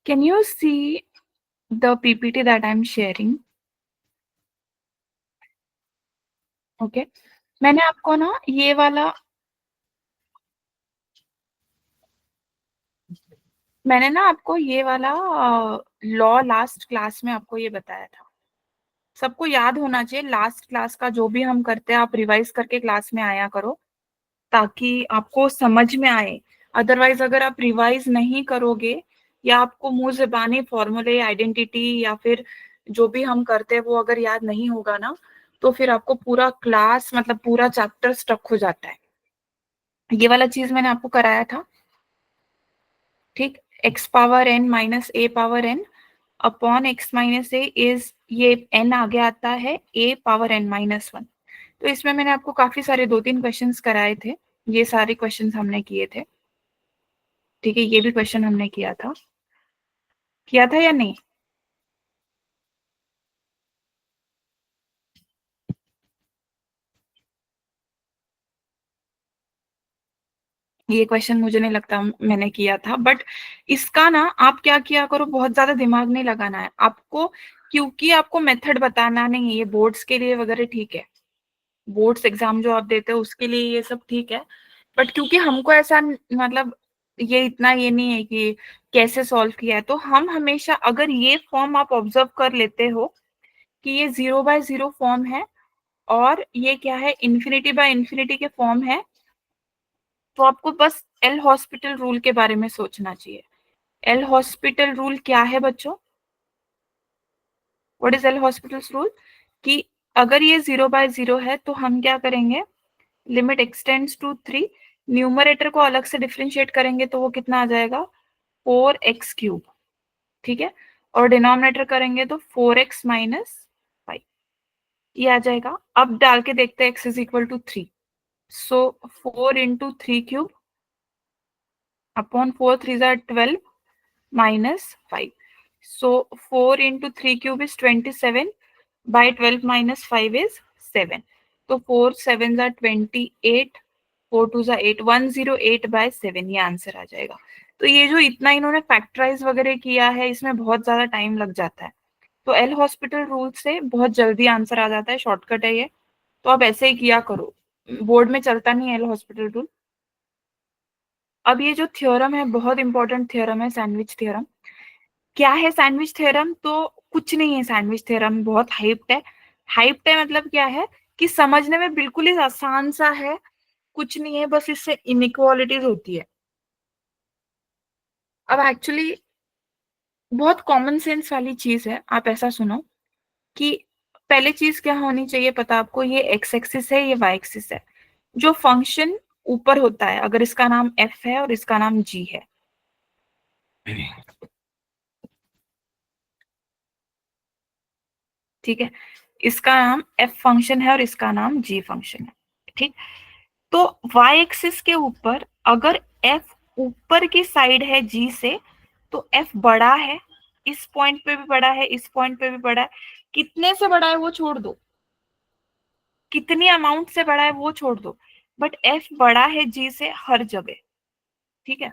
Can you see the PPT that I'm sharing? Okay मैंने आपको ना ये वाला मैंने ना आपको ये वाला लॉ लास्ट क्लास में आपको ये बताया था। सबको याद होना चाहिए लास्ट क्लास का जो भी हम करते हैं आप रिवाइज करके क्लास में आया करो ताकि आपको समझ में आए। अदरवाइज अगर आप रिवाइज नहीं करोगे या आपको मुंह ज़बानी फॉर्मूले आइडेंटिटी या फिर जो भी हम करते हैं वो अगर याद नहीं होगा ना तो फिर आपको पूरा क्लास मतलब पूरा चैप्टर स्टक हो जाता है। ये वाला चीज मैंने आपको कराया था, ठीक। X power n minus a power n upon x minus a is ये एन आगे आता है a power n minus one. तो इसमें मैंने आपको काफी सारे 2-3 क्वेश्चंस कराए थे। ये सारे क्वेश्चंस हमने किए थे, ठीक है। ये भी क्वेश्चन हमने किया था या नहीं? ये क्वेश्चन मुझे नहीं लगता मैंने किया था, बट इसका ना आप क्या किया करो, बहुत ज्यादा दिमाग नहीं लगाना है आपको, क्योंकि आपको मेथड बताना नहीं है। ये बोर्ड्स के लिए वगैरह ठीक है, बोर्ड्स एग्जाम जो आप देते हो उसके लिए ये सब ठीक है, बट क्योंकि हमको ऐसा मतलब ये इतना ये नहीं है कि कैसे सॉल्व किया है, तो हम हमेशा अगर ये फॉर्म आप ऑब्जर्व कर लेते हो कि ये 0/0 फॉर्म है और ये क्या है इन्फिनिटी बाय इन्फिनिटी के फॉर्म है, तो आपको बस एल हॉस्पिटल रूल के बारे में सोचना चाहिए। एल हॉस्पिटल रूल क्या है बच्चों? What is L hospital rule? कि अगर ये 0/0 है तो हम क्या करेंगे, लिमिट एक्सटेंड्स टू 3, न्यूमरेटर को अलग से डिफरेंशिएट करेंगे तो वो कितना आ जाएगा 4x³ ठीक है। और डिनोमिनेटर करेंगे तो 4x माइनस 5 ये आ जाएगा। अब डाल के देखते हैं x is equal to 3, so 4 × 3³ upon 4 3 ज़ा 12 minus 5, so 4 × 3³ is 27 by 12 minus 5 is 7, तो 4 7 ज़ा 28, 4 2 ज़ा 8, 108/7 ये आंसर आ जाएगा। तो ये जो इतना इन्होंने फैक्टराइज वगैरह किया है इसमें बहुत ज्यादा टाइम लग जाता है, तो एल हॉस्पिटल रूल से बहुत जल्दी आंसर आ जाता है, शॉर्टकट है ये। तो आप ऐसे ही किया करो, बोर्ड में चलता नहीं है एल हॉस्पिटल रूल। अब ये जो थ्योरम है बहुत इंपॉर्टेंट थ्योरम है, सैंडविच थ्योरम। क्या है सैंडविच थ्योरम? तो कुछ नहीं है, सैंडविच थ्योरम बहुत हाइप्ड है। हाइप्ड है मतलब क्या है कि समझने में बिल्कुल ही आसान सा है, कुछ नहीं है, बस इससे इनइक्वालिटीज होती है। अब एक्चुअली बहुत कॉमन सेंस वाली चीज है, आप ऐसा सुनो कि पहले चीज क्या होनी चाहिए पता आपको, ये एक्स एक्सिस है, ये वाई एक्सिस है। जो फंक्शन ऊपर होता है, अगर इसका नाम एफ है और इसका नाम जी है, ठीक है, इसका नाम एफ फंक्शन है और इसका नाम जी फंक्शन है, ठीक। तो वाई एक्सिस के ऊपर अगर एफ ऊपर की साइड है जी से तो एफ बड़ा है, इस पॉइंट पे भी बड़ा है, इस पॉइंट पे भी बड़ा है। कितने से बड़ा है वो छोड़ दो, कितनी अमाउंट से बड़ा है वो छोड़ दो, बट एफ बड़ा है जी से हर जगह, ठीक है।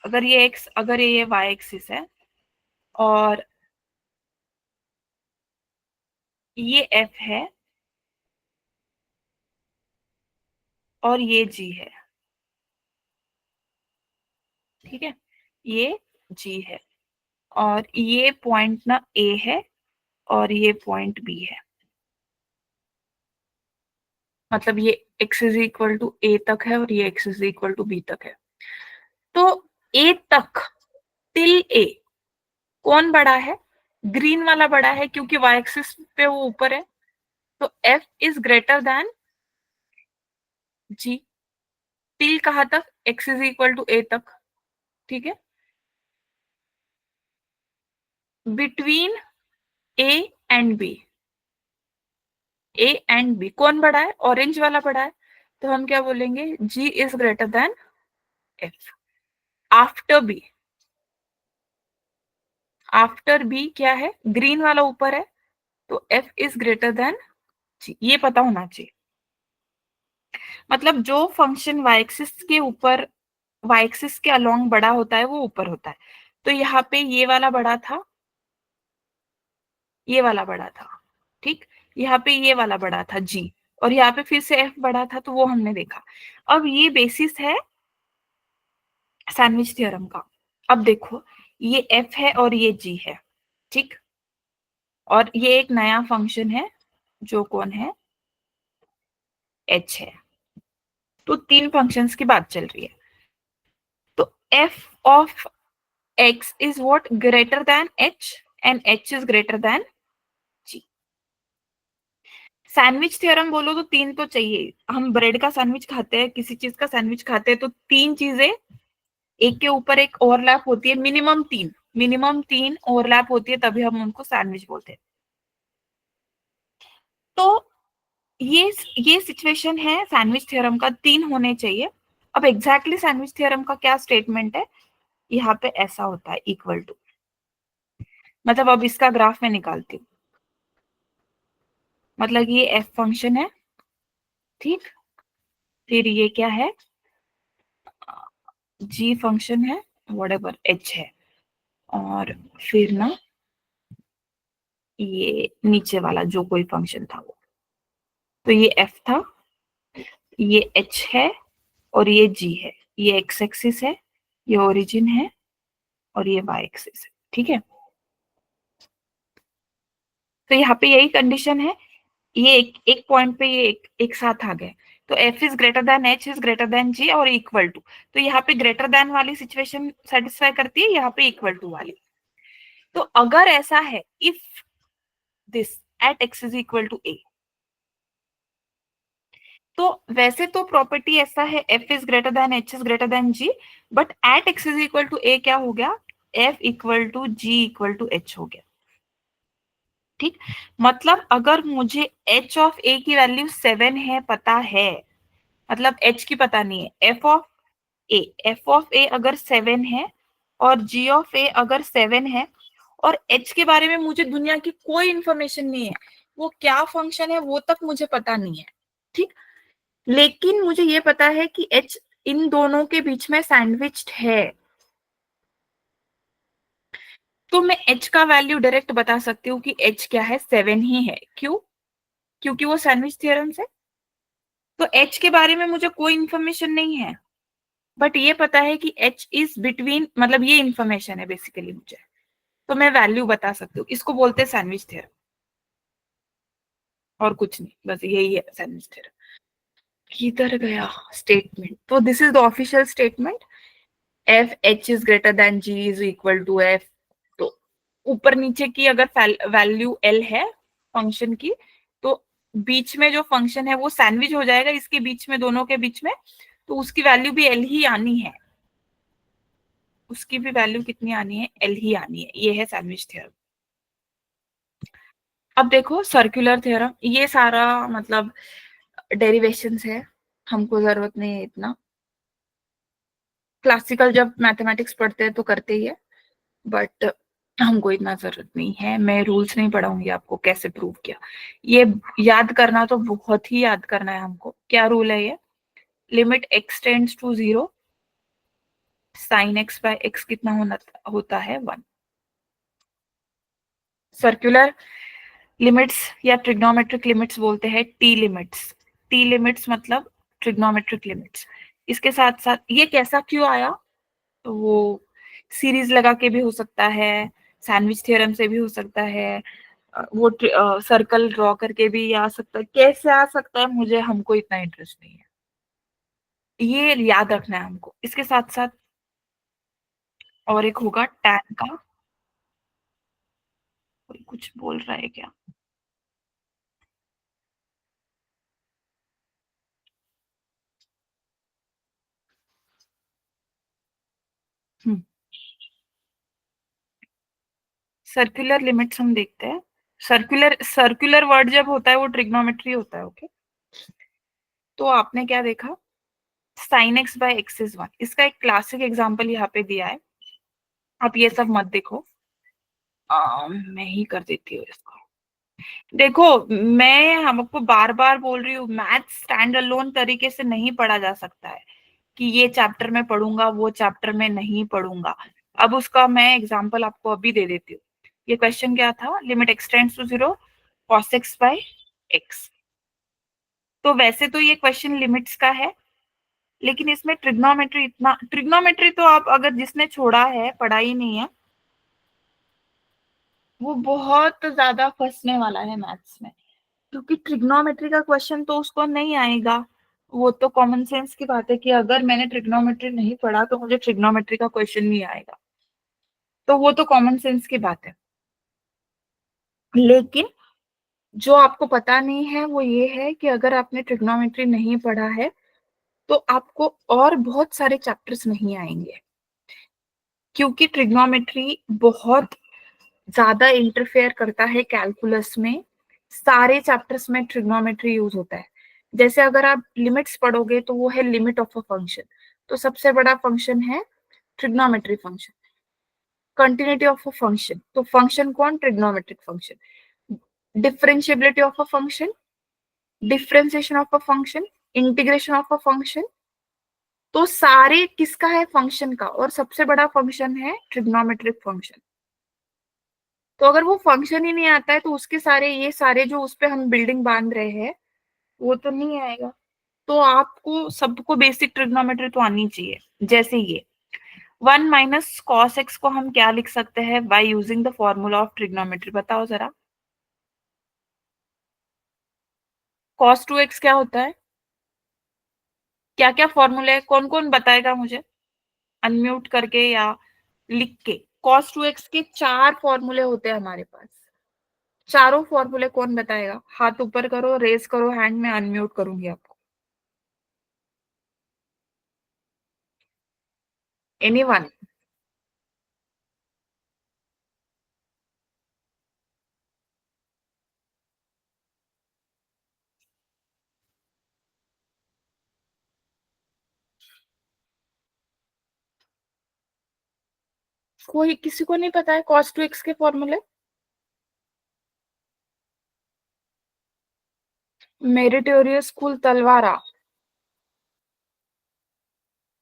अगर ये वाई एक्सिस है और ये एफ है और ये जी है, ठीक है, ये जी है और ये पॉइंट ना ए है और ये पॉइंट बी है, मतलब ये x is equal to a तक है और ये x is equal to b तक है। तो ए तक टिल ए कौन बड़ा है? ग्रीन वाला बड़ा है क्योंकि y एक्सिस पे वो ऊपर है, तो f is greater than g। Till कहाँ तक? x is equal to a तक, ठीक है। Between a and b, a and b कौन बड़ा है? ऑरेंज वाला बड़ा है, तो हम क्या बोलेंगे g is greater than f। After b, after b क्या है? ग्रीन वाला ऊपर है, तो f is greater than g, ये पता होना चाहिए। मतलब जो फंक्शन y एक्सिस के ऊपर वाई एक्सिस के अलोंग बड़ा होता है वो ऊपर होता है। तो यहाँ पे ये वाला बड़ा था, ये वाला बड़ा था, ठीक। यहाँ पे ये वाला बड़ा था जी, और यहाँ पे फिर से एफ बड़ा था, तो वो हमने देखा। अब ये बेसिस है सैंडविच थ्योरम का। अब देखो, ये एफ है और ये जी है, ठीक। और ये एक नया फंक्शन है जो कौन है, एच है। तो तीन फंक्शंस की बात चल रही है। तो f of x is what, greater than h, and h is greater than g. Sandwich theorem बोलो तो तीन तो चाहिए। हम ब्रेड का सैंडविच खाते हैं, किसी चीज का सैंडविच खाते हैं, तो तीन चीजें एक के ऊपर एक ओवरलैप होती है, मिनिमम तीन ओवरलैप होती है, तभी हम उनको सैंडविच बोलते हैं। तो ये ये सिचुएशन है सैंडविच थ्योरम का, तीन होने चाहिए। अब एग्जैक्टली सैंडविच थ्योरम का क्या स्टेटमेंट है, यहाँ पे ऐसा होता है इक्वल टू, मतलब अब इसका ग्राफ में निकालती हूँ। मतलब ये एफ फंक्शन है, ठीक। फिर ये क्या है, जी फंक्शन है, व्हाटएवर एच है। और फिर ना ये नीचे वाला जो कोई फंक्शन था वो, तो ये एफ था, ये एच है, और ये जी है। ये एक्स एक्सिस है, ये ओरिजिन है, और ये वाई एक्सिस है, ठीक है। तो यहाँ पे यही कंडीशन है, ये एक पॉइंट पे ये एक साथ आ गए। तो F is greater than H is greater than G और इक्वल टू। तो यहाँ पे ग्रेटर देन वाली सिचुएशन सेटिस्फाई करती है, यहाँ पे इक्वल टू वाली। तो अगर ऐसा है, if this at X is equal to A, तो वैसे तो प्रॉपर्टी ऐसा है, F is greater than H is greater than G, but at X is equal to A क्या हो गया, F equal to G equal to H हो गया, ठीक। मतलब अगर मुझे एच ऑफ ए की वैल्यू 7 है पता है, मतलब एच की पता नहीं है, एफ ऑफ ए अगर 7 है और जी ऑफ ए अगर 7 है, और एच के बारे में मुझे दुनिया की कोई इंफॉर्मेशन नहीं है, वो क्या फंक्शन है वो तक मुझे पता नहीं है, ठीक। लेकिन मुझे ये पता है कि एच इन दोनों के बीच में सैंडविच्ड है, तो मैं एच का वैल्यू डायरेक्ट बता सकती हूँ कि एच क्या है, 7 ही है। क्यों? क्योंकि वो सैंडविच थ्योरम से। तो एच के बारे में मुझे कोई इंफॉर्मेशन नहीं है, बट ये पता है कि एच इज बिटवीन, मतलब ये इंफॉर्मेशन है बेसिकली मुझे, तो मैं वैल्यू बता सकती हूँ। इसको बोलते हैं सैंडविच थ्योरम, और कुछ नहीं, बस यही है सैंडविच थ्योरम। किधर गया स्टेटमेंट, तो this is the official statement, f h is greater than g is equal to f. तो ऊपर नीचे की अगर वैल्यू एल है फंक्शन की, तो बीच में जो फंक्शन है वो सैंडविच हो जाएगा इसके बीच में, दोनों के बीच में, तो उसकी वैल्यू भी एल ही आनी है, उसकी भी वैल्यू कितनी आनी है, एल ही आनी है। ये है सैंडविच थ्योरम। अब देखो सर्कुलर थ्योरम, ये सारा मतलब डेरिवेशंस है, हमको जरूरत नहीं है इतना, क्लासिकल जब मैथमेटिक्स पढ़ते हैं तो करते ही है, बट हमको इतना जरूरत नहीं है। मैं रूल्स नहीं पढ़ाऊंगी आपको कैसे प्रूव किया, ये याद करना तो बहुत ही याद करना है हमको। क्या रूल है ये, limit x tends to 0, sine x by x कितना होता है 1। सर्कुलर लिमिट्स या ट्रिग्नोमेट्रिक लिमिट्स बोलते हैं टी लिमिट्स। टी लिमिट्स मतलब ट्रिग्नोमेट्रिक लिमिट्स। इसके साथ साथ ये कैसा क्यों आया, तो वो सीरीज लगा के भी हो सकता है, सैंडविच थ्योरम से भी हो सकता है, वो सर्कल ड्रॉ करके भी आ सकता है, कैसे आ सकता है मुझे हमको इतना इंटरेस्ट नहीं है, ये याद रखना है हमको। इसके साथ साथ और एक होगा टैन का, कोई कुछ बोल रहा है क्या, सर्कुलर लिमिट्स हम देखते हैं। सर्कुलर सर्कुलर वर्ड जब होता है वो ट्रिग्नोमेट्री होता है, ओके। तो आपने क्या देखा, sine x by x is 1, इसका एक क्लासिक एग्जांपल यहाँ पे दिया है। आप ये सब मत देखो, मैं ही कर देती हूँ इसको। देखो, मैं हमको बार बार बोल रही हूँ, मैथ स्टैंड अलोन तरीके से नहीं पढ़ा जा सकता है। कि ये चैप्टर में पढ़ूंगा, वो चैप्टर में नहीं पढ़ूंगा। अब उसका मैं एग्जांपल आपको अभी दे देती हूँ। ये क्वेश्चन क्या था, limit x tends to 0 cos x by x. तो वैसे तो ये क्वेश्चन लिमिट्स का है, लेकिन इसमें ट्रिग्नोमेट्री, इतना ट्रिग्नोमेट्री तो आप अगर जिसने छोड़ा है, पढ़ा ही नहीं है, वो बहुत ज्यादा फंसने वाला है मैथ्स में, क्योंकि ट्रिग्नोमेट्री का क्वेश्चन तो उसको नहीं आएगा। वो तो कॉमन सेंस की बात है कि अगर मैंने ट्रिग्नोमेट्री नहीं पढ़ा तो मुझे ट्रिग्नोमेट्री का क्वेश्चन नहीं आएगा, तो वो तो कॉमन सेंस की बात है। लेकिन जो आपको पता नहीं है वो ये है कि अगर आपने ट्रिग्नोमेट्री नहीं पढ़ा है तो आपको और बहुत सारे चैप्टर्स नहीं आएंगे, क्योंकि ट्रिग्नोमेट्री बहुत ज्यादा इंटरफेयर करता है कैलकुलस में। सारे चैप्टर्स में ट्रिग्नोमेट्री यूज होता है। जैसे अगर आप लिमिट्स पढ़ोगे तो वो है लिमिट ऑफ अ फंक्शन, तो सबसे बड़ा फंक्शन है trigonometry function. Continuity of a function, तो फंक्शन कौन, trigonometric function. Differentiability of a function, differentiation of a function, integration of a function. तो सारे किसका है, फंक्शन का, और सबसे बड़ा फंक्शन है ट्रिग्नोमेट्रिक फंक्शन। तो अगर वो फंक्शन ही नहीं आता है तो उसके सारे, ये सारे जो उस पे हम बिल्डिंग बांध रहे हैं, वो तो नहीं आएगा। तो आपको सबको बेसिक ट्रिग्नोमेट्री तो आनी चाहिए। जैसे ये 1 - cos x को हम क्या लिख सकते हैं by using the formula of trigonometry, बताओ जरा। cos 2x क्या होता है, क्या क्या फॉर्मूले है, कौन कौन बताएगा मुझे, अनम्यूट करके या लिख के। cos 2x के 4 फॉर्मूले होते हैं हमारे पास। चारों फॉर्मूले कौन बताएगा, हाथ ऊपर करो, रेज करो हैंड, में अनम्यूट करूंगी आपको। एनीवन। कोई, किसी को नहीं पता है cos 2x के फॉर्मूले। मेरिटोरियस स्कूल तलवारा,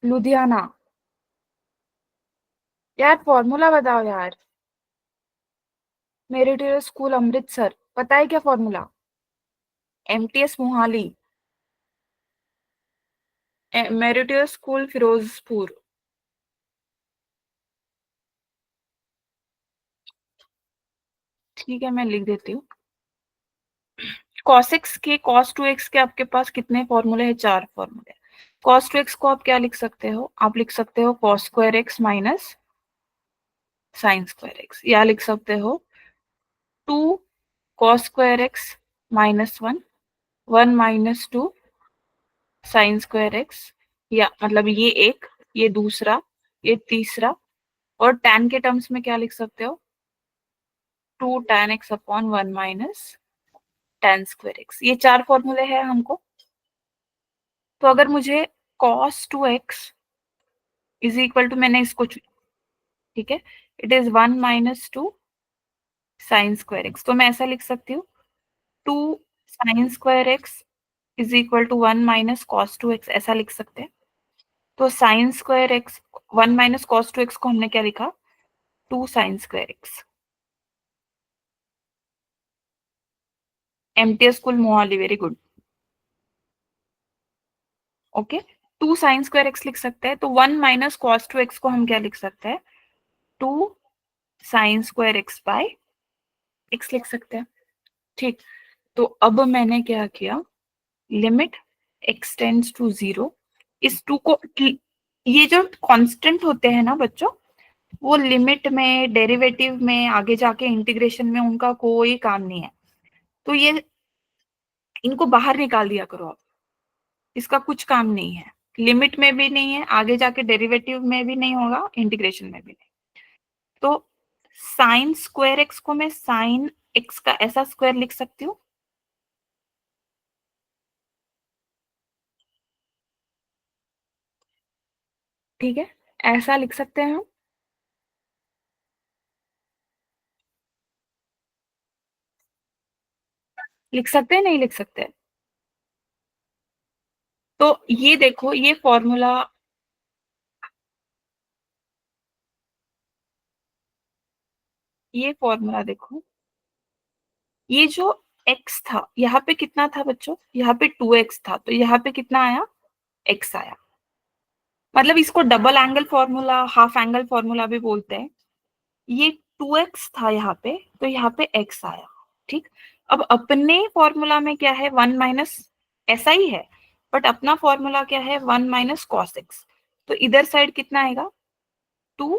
लुधियाना। यार फॉर्मूला बताओ यार। मेरिटोरियस स्कूल अमृतसर, पता है क्या formula. MTS Mohali, meritorious school Firozpur. ठीक है, मैं लिख देती हूँ। cos x के cos 2x के आपके पास कितने फॉर्मूले हैं, 4 फॉर्मूले। cos 2x को आप क्या लिख सकते हो, आप लिख सकते हो cos² x माइनस sin²x, या लिख सकते हो 2 cos² x -1, 1 - 2 sin²x, या मतलब ये एक, ये दूसरा, ये तीसरा। और tan के टर्म्स में क्या लिख सकते हो, 2 tan x/1 - tan²x। ये 4 फॉर्मूले हैं हमको। तो अगर मुझे cos 2x is equal to, मैंने इसको ठीक है, इट इज 1 - 2 sin²x, तो मैं ऐसा लिख सकती हूँ 2 sin²x is equal to 1 - cos 2x, ऐसा लिख सकते हैं। तो sin²x, 1 - cos 2x को हमने क्या लिखा, 2 sin²x। MTS school Mohali, very good. Okay, 2 sin²x लिख सकते हैं, तो 1 - cos 2x को हम क्या लिख सकते हैं, 2 sin²x/x लिख सकते हैं। ठीक, तो अब मैंने क्या किया, लिमिट x टेंड्स टू 0, इस 2 को, ये जो कांस्टेंट होते हैं ना बच्चों, वो लिमिट में, डेरिवेटिव में, आगे जाके इंटीग्रेशन में उनका कोई काम नहीं है। तो ये, इनको बाहर निकाल दिया करो आप, इसका कुछ काम नहीं है। लिमिट में भी नहीं है, आगे जाके डेरिवेटिव में भी नहीं होगा, इंटीग्रेशन में भी नहीं। तो sin²x को मैं sin x का ऐसा स्क्वायर लिख सकती हूँ। ठीक है, ऐसा लिख सकते हैं हम। लिख सकते हैं, नहीं लिख सकते। तो ये देखो, ये फॉर्मूला ये फॉर्मूला देखो, ये जो x था यहाँ पे कितना था बच्चों, यहाँ पे 2x था, तो यहाँ पे कितना आया, x आया। मतलब इसको double angle formula, half angle formula भी बोलते हैं। ये 2x था यहाँ पे, तो यहाँ पे x आया। ठीक, अब अपने फॉर्मूला में क्या है, 1 माइनस, ऐसा ही है, बट अपना फॉर्मूला क्या है, 1 माइनस कॉस एक्स। तो इधर साइड कितना आएगा, 2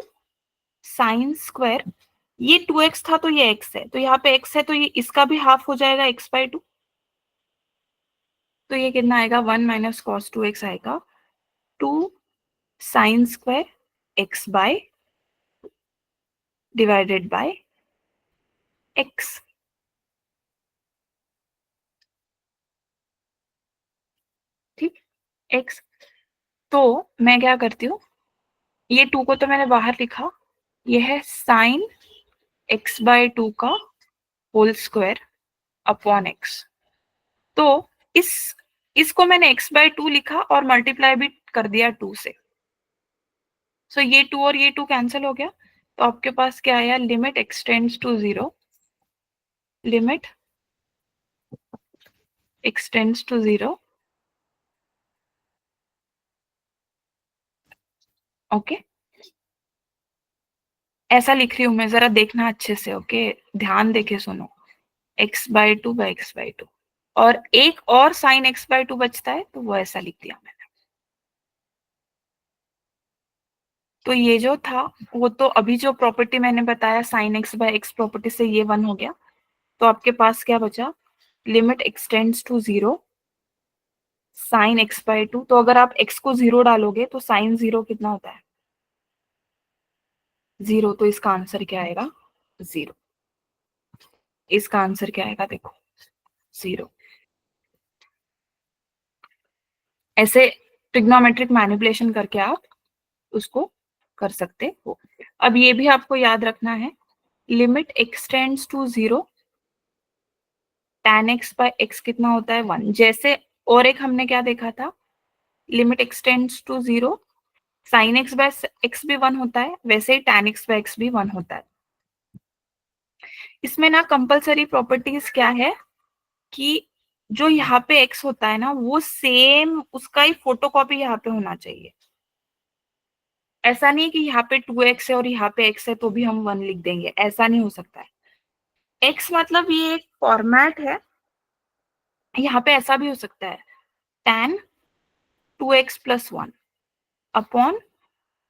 साइन स्क्वायर, ये 2x था तो ये x है, तो यहाँ पे x है तो ये इसका भी हाफ हो जाएगा, x/2। तो ये कितना आएगा, 1 माइनस कॉस 2x आएगा, 2 sine square x by divided by x। ठीक, x। तो मैं क्या करती हूँ, ये 2 को तो मैंने बाहर लिखा, ये है साइन x/2 का होल स्क्वायर अपॉन x। तो इस इसको मैंने x/2 लिखा और मल्टीप्लाई भी कर दिया 2 से। सो ये 2 और ये 2 कैंसिल हो गया, तो आपके पास क्या आया, limit x tends to 0, limit x tends to 0। Okay, ऐसा लिख रही हूं मैं, जरा देखना अच्छे से। ओके, ध्यान देके सुनो, x/2 और एक और साइन x/2 बचता है, तो वो ऐसा लिख दिया मैंने। तो ये जो था, वो तो अभी जो प्रॉपर्टी मैंने बताया साइन x/x प्रॉपर्टी से, ये 1 हो गया। तो आपके पास क्या बचा, limit x tends to 0 sign x/2। तो अगर आप x को 0 डालोगे तो साइन 0 कितना होता है, 0। तो इसका आंसर क्या आएगा, 0। इसका आंसर क्या आएगा, देखो, 0। ऐसे ट्रिग्नोमेट्रिक मैनिपुलेशन करके आप उसको कर सकते हो। अब ये भी आपको याद रखना है, limit x tends to 0 tan x bye x कितना होता है, 1। जैसे और एक हमने क्या देखा था, limit x tends to 0 sine x bye x भी 1 होता है, वैसे ही tan x बाय x भी 1 होता है। इसमें ना कंपलसरी प्रॉपर्टीज क्या है, कि जो यहाँ पे x होता है ना, वो सेम उसका ही फोटोकॉपी यहाँ पे होना चाहिए। ऐसा नहीं है कि यहाँ पे 2x है और यहाँ पे x है तो भी हम 1 लिख देंगे, ऐसा नहीं हो सकता है। x मतलब ये एक फॉर्मेट है, यहाँ पे ऐसा भी हो सकता है, tan 2x plus 1 upon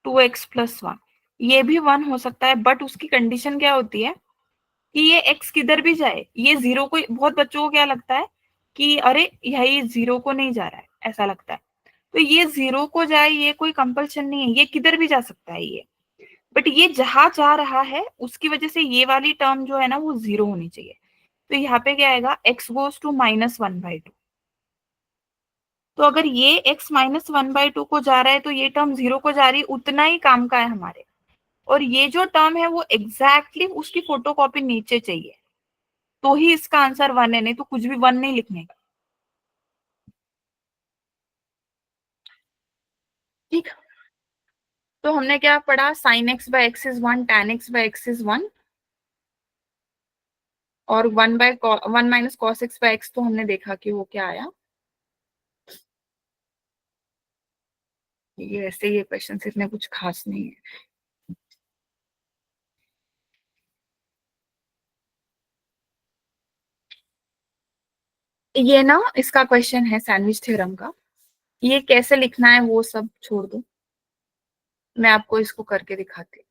2x plus 1, ये भी 1 हो सकता है। बट उसकी कंडीशन क्या होती है, कि ये x किधर भी जाए, ये 0 को, बहुत बच्चों को क्या लगता है कि अरे यही 0 को नहीं जा रहा है, ऐसा लगता है। तो ये 0 को जाए, ये कोई कंपल्शन नहीं है, ये किधर भी जा सकता है ये। बट ये जहां जा रहा है उसकी वजह से ये वाली टर्म जो है ना, वो 0 होनी चाहिए। तो यहाँ पे क्या आएगा, x गोज टू -1/2। तो अगर ये x -1/2 को जा रहा है, तो ये टर्म 0 को जा रही है, उतना ही काम का है हमारे। और ये जो टर्म है वो एग्जैक्टली उसकी फोटोकॉपी नीचे चाहिए, तो ही इसका आंसर 1 है, नहीं तो कुछ भी 1 नहीं लिखने का। ठीक, तो हमने क्या पढ़ा, sine x bye x is 1, tan x bye x is 1, और 1 minus cos x bye x तो हमने देखा कि वो क्या आया। ये ऐसे, ये क्वेश्चन इतने कुछ खास नहीं है। ये ना इसका क्वेश्चन है सैंडविच थ्योरम का, ये कैसे लिखना है वो सब छोड़ दो, मैं आपको इसको करके दिखाती हूँ।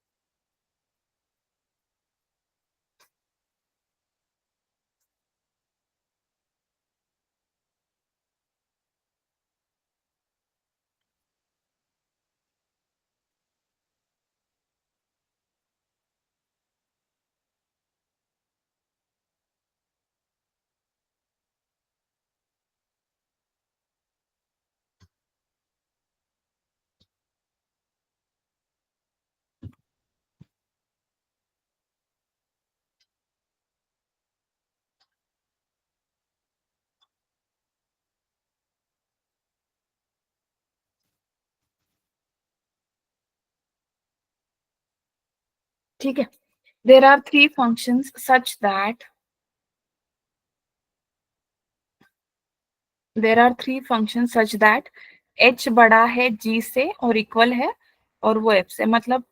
ठीक है, there are three functions such that h बड़ा है g से और इक्वल है और वो f से, मतलब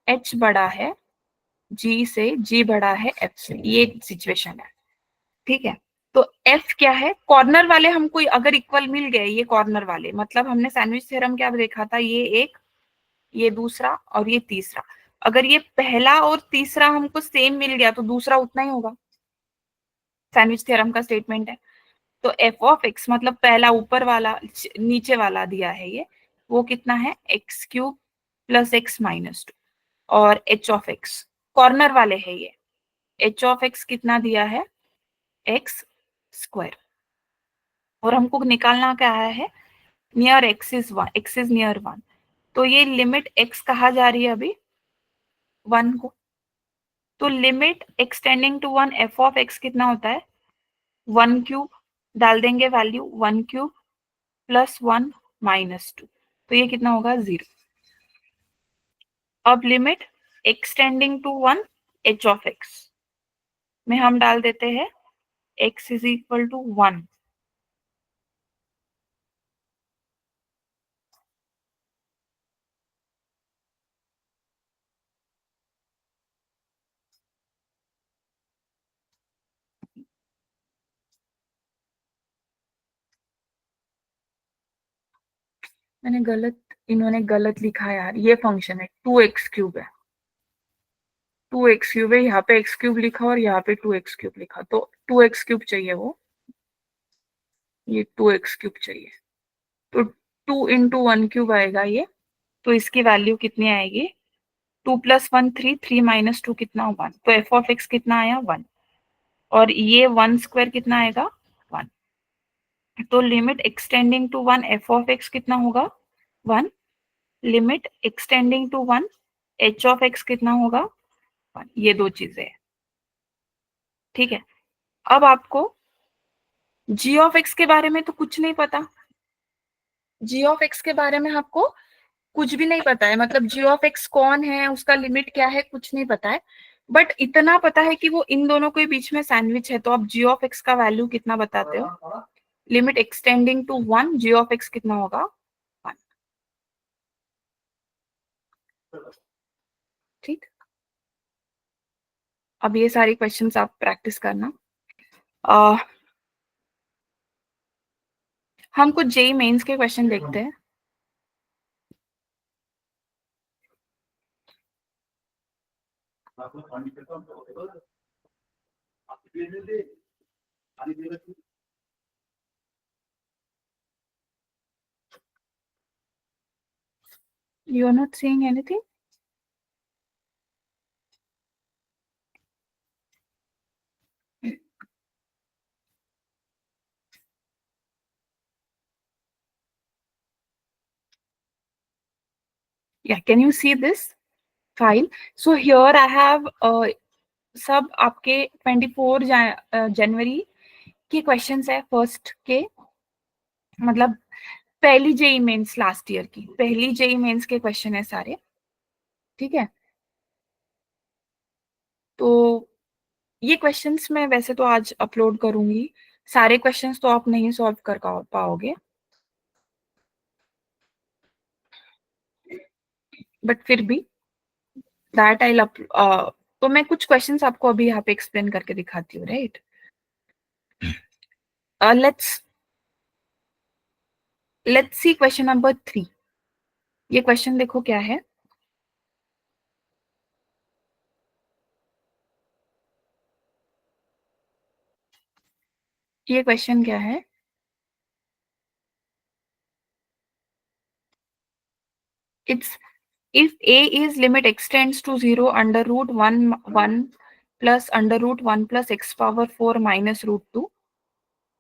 h बड़ा है g से, g बड़ा है f से, ये सिचुएशन है। ठीक है, तो f क्या है, कॉर्नर वाले हमको अगर इक्वल मिल गए, ये कॉर्नर वाले, मतलब हमने सैंडविच थ्योरम क्या देखा था, ये एक, ये दूसरा और ये तीसरा, अगर ये पहला और तीसरा हमको सेम मिल गया तो दूसरा उतना ही होगा, सैंडविच थ्योरम का स्टेटमेंट है। तो एफ ऑफ एक्स मतलब पहला ऊपर वाला, नीचे वाला दिया है ये, वो कितना है, x cube plus x minus two, और एच ऑफ एक्स कॉर्नर वाले है ये, एच ऑफ एक्स कितना दिया है, एक्स स्क्वायर, और हमको निकालना क्या है, near x is one, x is near one, तो ये लिमिट एक्स कहा जा रही है अभी, वन को, तो limit x tending to one f of x कितना होता है, वन क्यूब, डाल देंगे value, one cube plus one minus two, तो ये कितना होगा, जीरो। अब limit x tending to one h of x में हम डाल देते हैं x is equal to one, मैंने गलत, इन्होंने गलत लिखा है यार, ये फंक्शन है, टू एक्स क्यूब है, टू एक्स क्यूब है, यहाँ पे एक्स क्यूब लिखा और यहाँ पे टू एक्स क्यूब लिखा, तो टू एक्स क्यूब चाहिए वो, ये टू एक्स क्यूब चाहिए, तो टू इंटू वन क्यूब आएगा ये, तो इसकी वैल्यू कितनी आएगी, two plus one three, three minus two कितना, वन, तो एफ ऑफ एक्स कितना आया, वन, और ये वन स्क्वायर कितना आएगा, वन, तो limit x tending to one f of x कितना होगा, one, limit x tending to one h of x कितना होगा, वन, ये दो चीजें हैं। ठीक है, अब आपको जी ऑफ एक्स के बारे में तो कुछ नहीं पता, जी ऑफ एक्स के बारे में आपको कुछ भी नहीं पता है, मतलब जी ऑफ एक्स कौन है, उसका लिमिट क्या है, कुछ नहीं पता है, बट इतना पता है कि वो इन दोनों के बीच में सैंडविच है, तो आप जी ऑफ एक्स का वैल्यू कितना बताते हो, limit x tending to one g of x कितना होगा, वन। ठीक, अब ये सारी क्वेश्चंस आप प्रैक्टिस करना। अह, हम कुछ जेई मेंस के क्वेश्चन देखते हैं। You are not seeing anything? Yeah, can you see this file? So here I have सब आपके 24 जनवरी के क्वेश्चंस है, फर्स्ट के, मतलब पहली जेई मेंस लास्ट ईयर की, पहली जेई मेंस के क्वेश्चन है सारे। ठीक है, तो ये क्वेश्चंस मैं वैसे तो आज अपलोड करूंगी, सारे क्वेश्चंस तो आप नहीं सॉल्व कर पाओगे, बट फिर भी दैट आई तो मैं कुछ क्वेश्चंस आपको अभी यहाँ पे एक्सप्लेन करके दिखाती हूँ, right. Let's see question number 3। ये क्वेश्चन देखो क्या है, ये क्वेश्चन क्या है, it's if a is limit extends to 0 under root 1 1 plus under root 1 plus x power 4 minus root 2,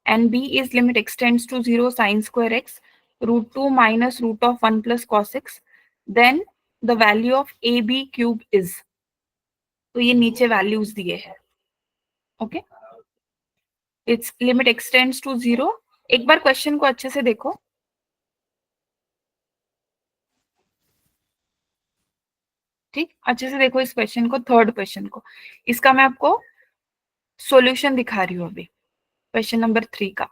and b is limit extends to 0 sin square x root 2 minus root of 1 plus cos x, then the value of ab cube is, तो ये नीचे values दिए हैं। Okay, it's limit x tends to 0, एक बार question को अच्छे से देखो, ठीक, अच्छे से देखो इस क्वेश्चन को, थर्ड क्वेश्चन को। इसका मैं आपको सॉल्यूशन दिखा रही हूँ अभी, क्वेश्चन नंबर 3 का।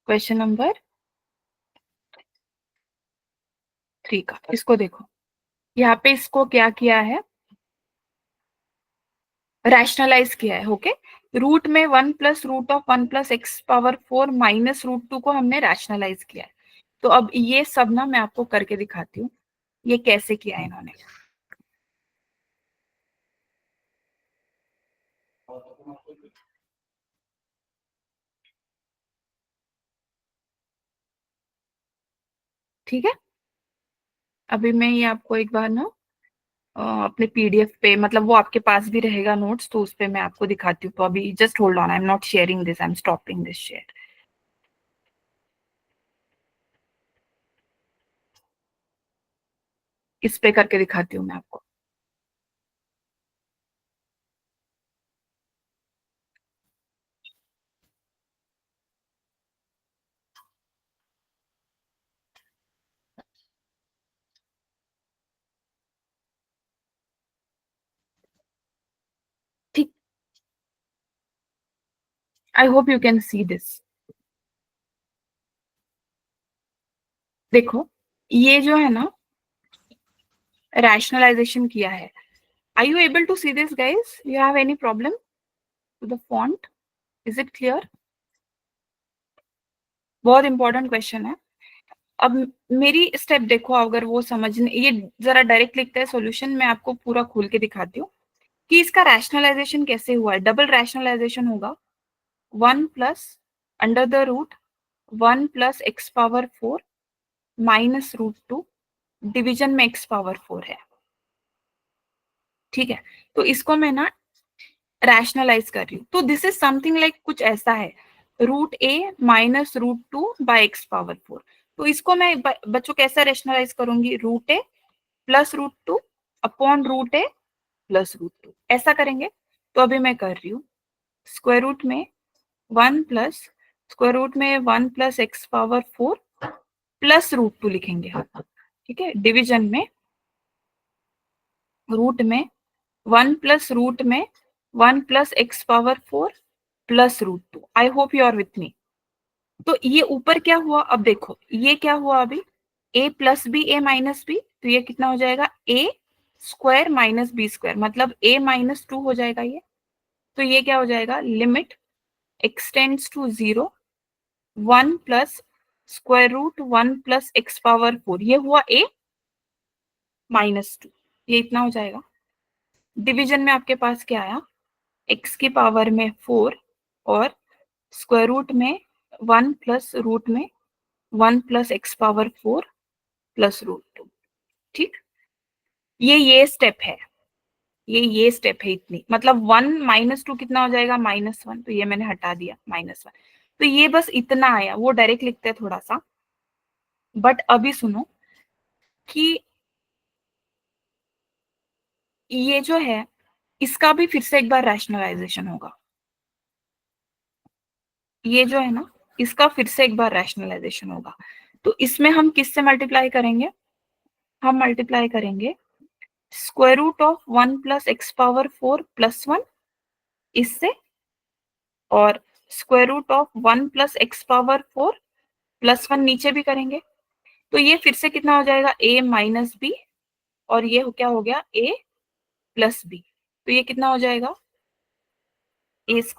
क्वेश्चन नंबर 3 का, इसको देखो। यहाँ पे इसको क्या किया है, रैशनलाइज किया है। ओके, रूट में 1 + √(1 + x⁴ -√2) को हमने रैशनलाइज किया है। तो अब ये सब ना मैं आपको करके दिखाती हूँ, ये कैसे किया है इन्होंने। ठीक है, अभी मैं ये आपको एक बार ना अपने पीडीएफ पे, मतलब वो आपके पास भी रहेगा नोट्स, तो उस पे मैं आपको दिखाती हूँ। तो अभी just hold on, I am not sharing this, I am stopping this share. इस पे करके दिखाती हूँ मैं आपको। ठीक, I hope you can see this. देखो, ये जो है ना रैशनलाइजेशन किया है। Are you able to see this guys? You have any problem to the font? Is it clear? बहुत इंपॉर्टेंट क्वेश्चन है। अब मेरी स्टेप देखो, अगर वो समझने, ये जरा डायरेक्ट लिखते हैं सॉल्यूशन, मैं आपको पूरा खोल के दिखाती हूँ कि इसका रैशनलाइजेशन कैसे हुआ है। डबल रैशनलाइजेशन होगा, 1 + √(1 + x⁴ -√2) डिवीजन में x⁴ है। ठीक है, तो इसको मैं ना रैशनलाइज कर रही हूँ। तो दिस इज समथिंग लाइक कुछ ऐसा है, √a -√2/x⁴। तो इसको मैं बच्चों कैसे रैशनलाइज करूंगी, √a + √2 अपॉन √a + √2, ऐसा करेंगे। तो अभी मैं कर रही हूँ, स्क्वायर रूट में 1 + √x⁴ लिखेंगे हम। ठीक है, डिवीजन में रूट में 1 + x⁴ I hope you are with me. तो ये ऊपर क्या हुआ, अब देखो ये क्या हुआ अभी, a + b a - b, तो ये कितना हो जाएगा, a² - b², मतलब a-2 हो जाएगा ये। तो ये क्या हो जाएगा, limit x tends to 0, 1 + √1 + x⁴, ये हुआ a-2, ये इतना हो जाएगा। डिवीजन में आपके पास क्या आया, x की पावर में 4 और स्क्वायर रूट में 1 + रूट में 1 + x⁴ + √2। ठीक, ये स्टेप है, ये स्टेप है इतनी, मतलब 1 - 2 कितना हो जाएगा, -1, तो ये मैंने हटा दिया, -1। तो ये बस इतना आया, वो डायरेक्ट लिखते हैं थोड़ा सा। बट अभी सुनो कि ये जो है, इसका भी फिर से एक बार रैशनलाइजेशन होगा। ये जो है ना, इसका फिर से एक बार रैशनलाइजेशन होगा। तो इसमें हम किससे मल्टीप्लाई करेंगे, हम मल्टीप्लाई करेंगे स्क्वायर रूट ऑफ 1 + x⁴ + 1 इससे, और स्क्वायर रूट ऑफ 1 + x⁴ +1 नीचे भी करेंगे। तो ये फिर से कितना हो जाएगा, a - b, और ये क्या हो गया, a + b। तो ये कितना हो जाएगा, a² -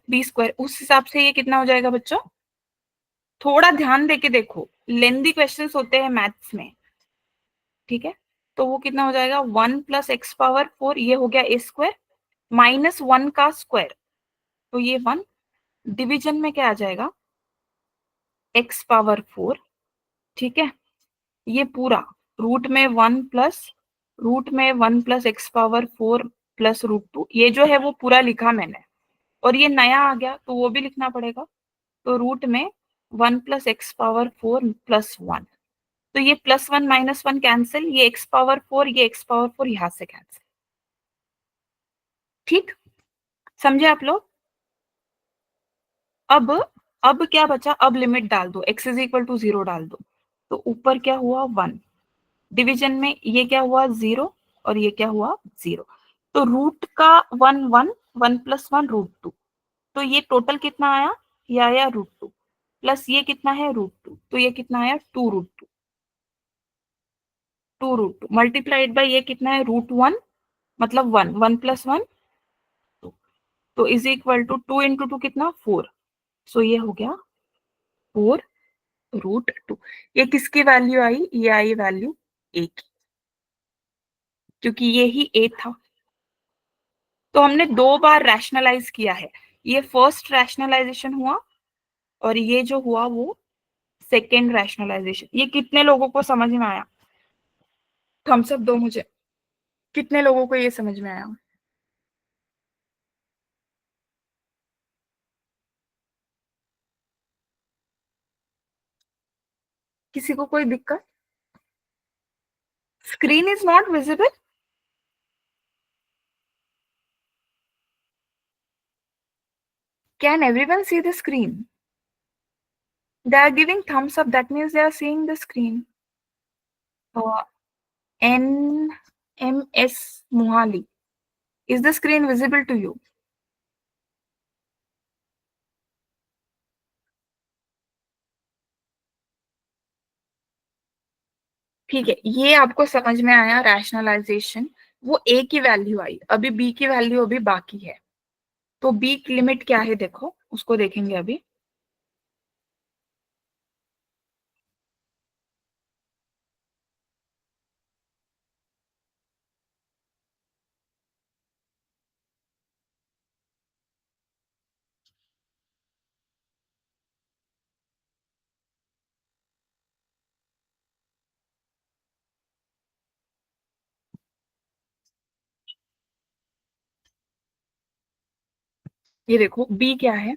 b²। उस हिसाब से ये कितना हो जाएगा बच्चों, थोड़ा ध्यान देके देखो, लेंदी क्वेश्चंस होते हैं मैथ्स में। ठीक है, तो वो कितना हो जाएगा, 1 + x⁴, ये हो गया a² -1 का स्क्वायर, तो ये 1, डिवीजन में क्या आ जाएगा, x⁴। ठीक है, ये पूरा रूट में 1 + x⁴ + √2, ये जो है वो पूरा लिखा मैंने, और ये नया आ गया तो वो भी लिखना पड़ेगा। तो रूट में 1 + x⁴ +1, तो ये +1 -1 कैंसिल, ये x⁴, ये x⁴ यहां से कैंसिल। ठीक, समझे आप लोग? अब अब क्या बचा, अब लिमिट डाल दो, x इज इक्वल टू 0 डाल दो, तो ऊपर क्या हुआ 1, डिवीजन में ये क्या हुआ 0 और ये क्या हुआ 0, तो रूट का 1 1, 1 प्लस 1 √2, तो ये टोटल कितना आया, ये आया √2 प्लस ये कितना है √2, तो ये कितना आया 2 √2, 2 √2 मल्टीप्लाइड बाई ये कितना है √1, मतलब 1, 1 प्लस 1 2, तो इज इक्वल टू 2 इंटू 2 कितना 4, सो ये हो गया 4 √2। ये किसकी वैल्यू आई, ये आई वैल्यू ए की, क्योंकि ये ही ए था। तो हमने 2 बार रैशनलाइज किया है, ये फर्स्ट रैशनलाइजेशन हुआ और ये जो हुआ वो सेकेंड रैशनलाइजेशन। ये कितने लोगों को समझ में आया, थम्स अप दो मुझे, कितने लोगों को ये समझ में आया। किसी को कोई दिक्कत, screen is not visible, can everyone see the screen, they are giving thumbs up, that means they are seeing the screen. NMS Mohali, is the screen visible to you? ठीक है, ये आपको समझ में आया रैशनलाइजेशन, वो ए की वैल्यू आई, अभी बी की वैल्यू अभी बाकी है, तो बी की लिमिट क्या है देखो, उसको देखेंगे अभी। ये देखो बी क्या है,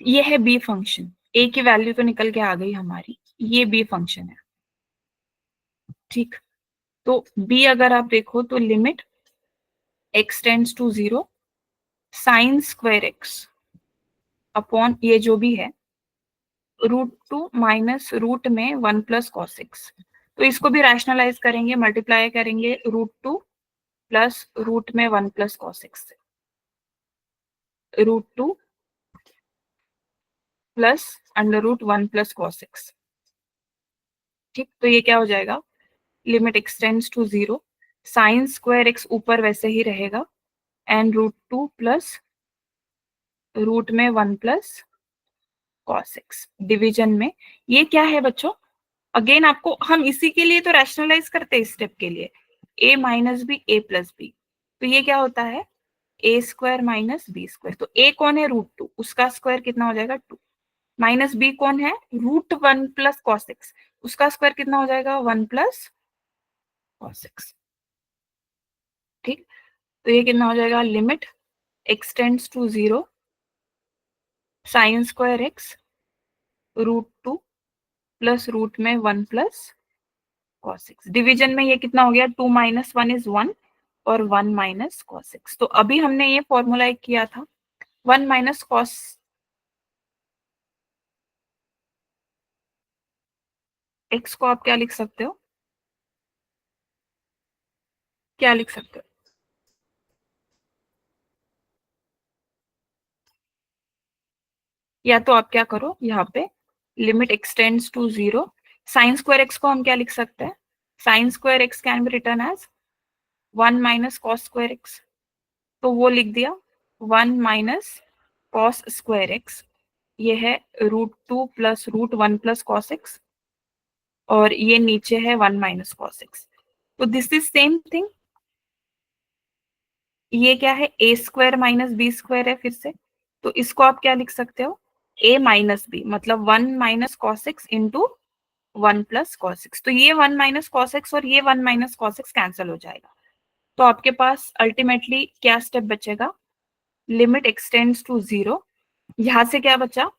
ये है बी फंक्शन, ए की वैल्यू तो निकल के आ गई हमारी, ये बी फंक्शन है, ठीक। तो बी अगर आप देखो तो limit x tends to 0 sine square x upon ये जो भी है √2 माइनस रूट में 1 प्लस कॉस एक्स, तो इसको भी रैशनलाइज करेंगे, मल्टीप्लाई करेंगे √2 प्लस रूट में 1 प्लस कॉस एक्स से, √2 प्लस √1 प्लस कॉस एक्स, ठीक। तो ये क्या हो जाएगा, limit x tends to 0 sine square x ऊपर वैसे ही रहेगा एंड √2 प्लस रूट में 1 प्लस कॉस एक्स, डिवीजन में ये क्या है बच्चों, अगेन आपको हम इसी के लिए तो रैशनलाइज करते हैं, इस स्टेप के लिए a minus b a plus b, तो ये क्या होता है a square minus b square, तो a कौन है √2, उसका स्क्वायर कितना हो जाएगा 2, माइनस बी कौन है √1 प्लस कॉस एक्स, उसका स्क्वायर कितना हो जाएगा 1 प्लस कॉस एक्स, ठीक। तो ये कितना हो जाएगा, limit x tends to 0 sine square x √2 plus root में 1 प्लस कॉस एक्स, डिवीजन में ये कितना हो गया 2 माइनस 1 इज 1 और 1 माइनस कॉस एक्स, तो अभी हमने ये फॉर्मूला एक किया था 1 माइनस कॉस एक्स को आप क्या लिख सकते हो, क्या लिख सकते हो, या तो आप क्या करो यहाँ पे limit x tends to 0 sine square x को हम क्या लिख सकते हैं, sine square x can be written as 1 minus cos square x, तो वो लिख दिया 1 माइनस कॉस स्क्वायर एक्स, ये है √2 प्लस √1 प्लस कॉस एक्स, और ये नीचे है 1 माइनस कॉस एक्स, तो दिस इज सेम थिंग, ये क्या है a square minus b square है फिर से, तो इसको आप क्या लिख सकते हो ए माइनस बी, मतलब 1 minus cos x into 1 plus cos x, तो ये 1 माइनस कॉस एक्स और ये 1 माइनस कॉस एक्स कैंसिल हो जाएगा, तो आपके पास अल्टीमेटली क्या स्टेप बचेगा, लिमिट एक्सटेंड्स टू 0, यहां से क्या बचा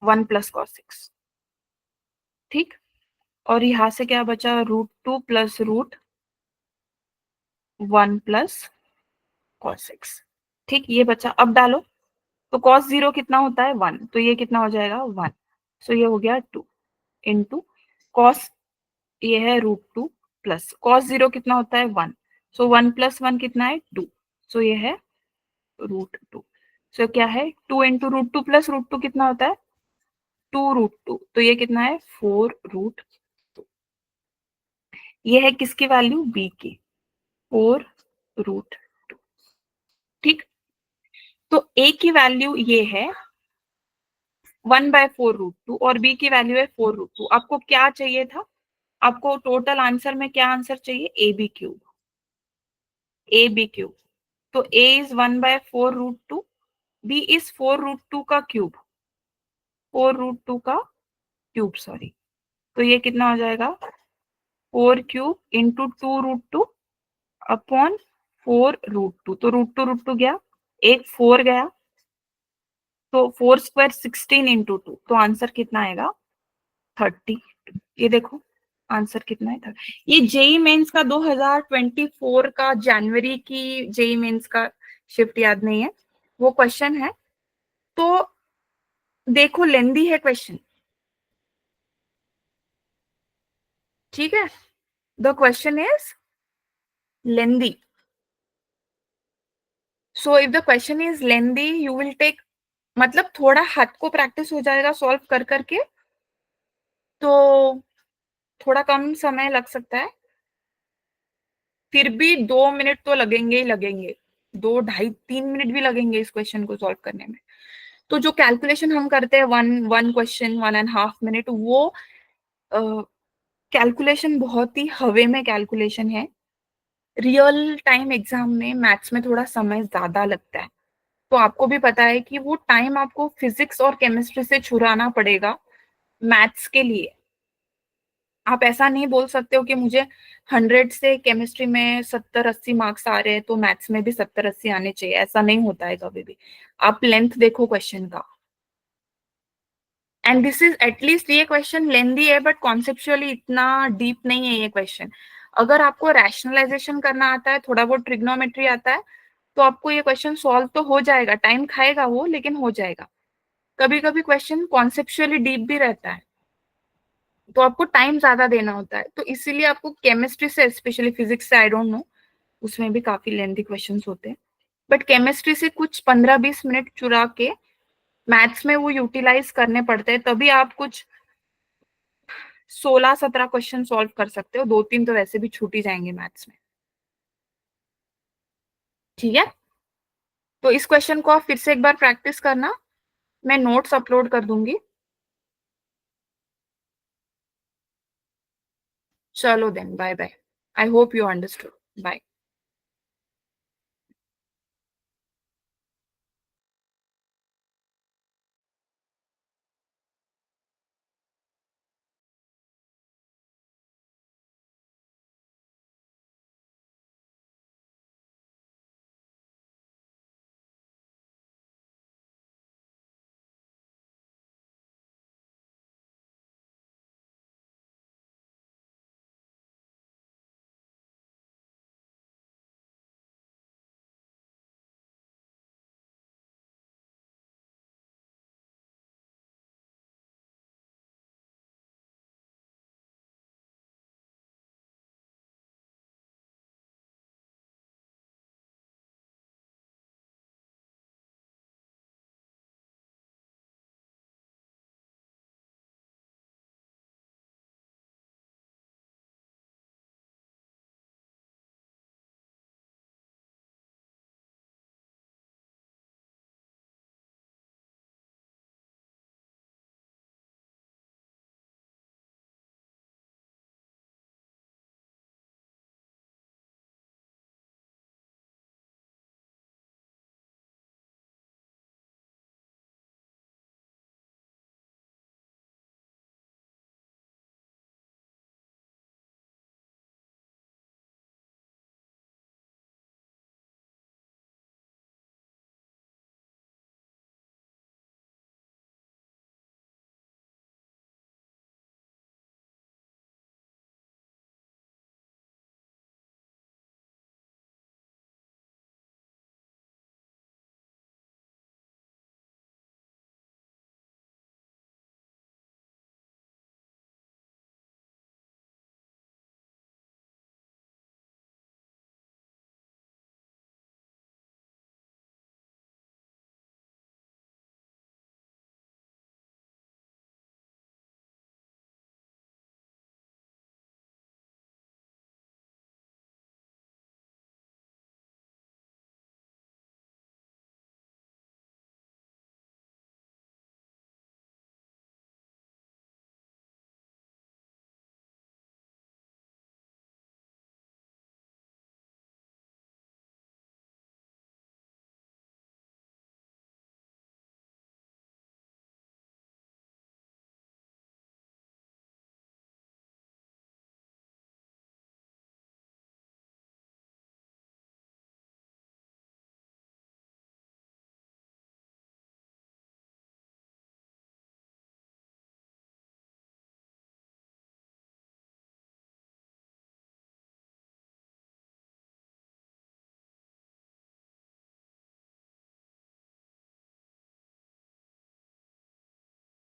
1 प्लस कॉस एक्स, ठीक, और यहां से क्या बचा √2 प्लस √1 प्लस cos x। ठीक, ये बचा। अब डालो, तो cos 0 कितना होता है 1, तो ये कितना हो जाएगा 1। सो ये हो गया 2 इंटू cos, ये है √2 प्लस cos 0 कितना होता है 1, सो 1 प्लस 1 कितना है 2, सो ये है √2। सो क्या है 2 इंटू √2 प्लस √2 कितना होता है 2 √2, तो ये कितना है 4 √2। ये है किसकी वैल्यू, बी की, 4 √2। ठीक, तो ए की वैल्यू ये है 1/4 √2 और बी की वैल्यू है 4 √2। आपको क्या चाहिए था, आपको टोटल आंसर में क्या आंसर चाहिए, a b cube, a b cube. तो ए इज 1/4 √2, बी इज 4 √2 का क्यूब, 4 √2 का क्यूब सॉरी। तो ये कितना हो जाएगा 4 क्यूब इंटू 2 √2 अपॉन 4 √2। तो √2 गया, एक 4 गया, तो 4 स्क्वायर 16 इंटू 2, तो आंसर कितना आएगा 30। ये देखो आंसर कितना है 30। ये जेई मेंस का 2024 का जनवरी की जेई मेंस का शिफ्ट याद नहीं है, वो क्वेश्चन है। तो देखो लेंदी है क्वेश्चन, ठीक है, the question is lengthy. So if the question is lengthy you will take, मतलब थोड़ा हाथ को प्रैक्टिस हो जाएगा सॉल्व कर करके, तो थोड़ा कम समय लग सकता है, फिर भी 2 मिनट तो लगेंगे ही लगेंगे, 2 ढाई 3 मिनट भी लगेंगे इस क्वेश्चन को सॉल्व करने में। तो जो कैलकुलेशन हम करते हैं वन वन क्वेश्चन 1.5 मिनट, वो कैलकुलेशन बहुत ही हवे में कैलकुलेशन है। रियल टाइम एग्जाम में मैथ्स में थोड़ा समय ज्यादा लगता है, तो आपको भी पता है कि वो टाइम आपको फिजिक्स और केमिस्ट्री से छुड़ाना पड़ेगा मैथ्स के लिए। आप ऐसा नहीं बोल सकते हो कि मुझे 100 से केमिस्ट्री में 70-80 मार्क्स आ रहे हैं तो मैथ्स में भी 70-80 आने चाहिए, ऐसा नहीं होता है कभी भी। आप लेंथ देखो क्वेश्चन का, एंड दिस इज एटलीस्ट, ये क्वेश्चन लेंदी है बट कॉन्सेप्चुअली इतना डीप नहीं है ये क्वेश्चन। अगर आपको रैशनलाइजेशन करना आता है, थोड़ा बहुत ट्रिग्नोमेट्री आता है, तो आपको ये क्वेश्चन सॉल्व तो हो जाएगा, टाइम खाएगा वो लेकिन हो जाएगा। कभी कभी क्वेश्चन कॉन्सेप्चुअली डीप भी रहता है, तो आपको टाइम ज्यादा देना होता है, तो इसीलिए आपको केमिस्ट्री से, स्पेशली फिजिक्स से आई डोंट नो, उसमें भी काफी लेंथी क्वेश्चंस होते हैं, बट केमिस्ट्री से कुछ 15-20 मिनट चुरा के मैथ्स में वो यूटिलाइज करने पड़ते हैं, तभी आप कुछ 16-17 क्वेश्चन सॉल्व कर सकते हो, 2-3 तो वैसे भी छूट ही जाएंगे मैथ्स में। ठीक है, तो इस क्वेश्चन को आप फिर से एक बार प्रैक्टिस करना, मैं नोट्स अपलोड कर दूंगी। चलो then, bye bye, I hope you understood, bye.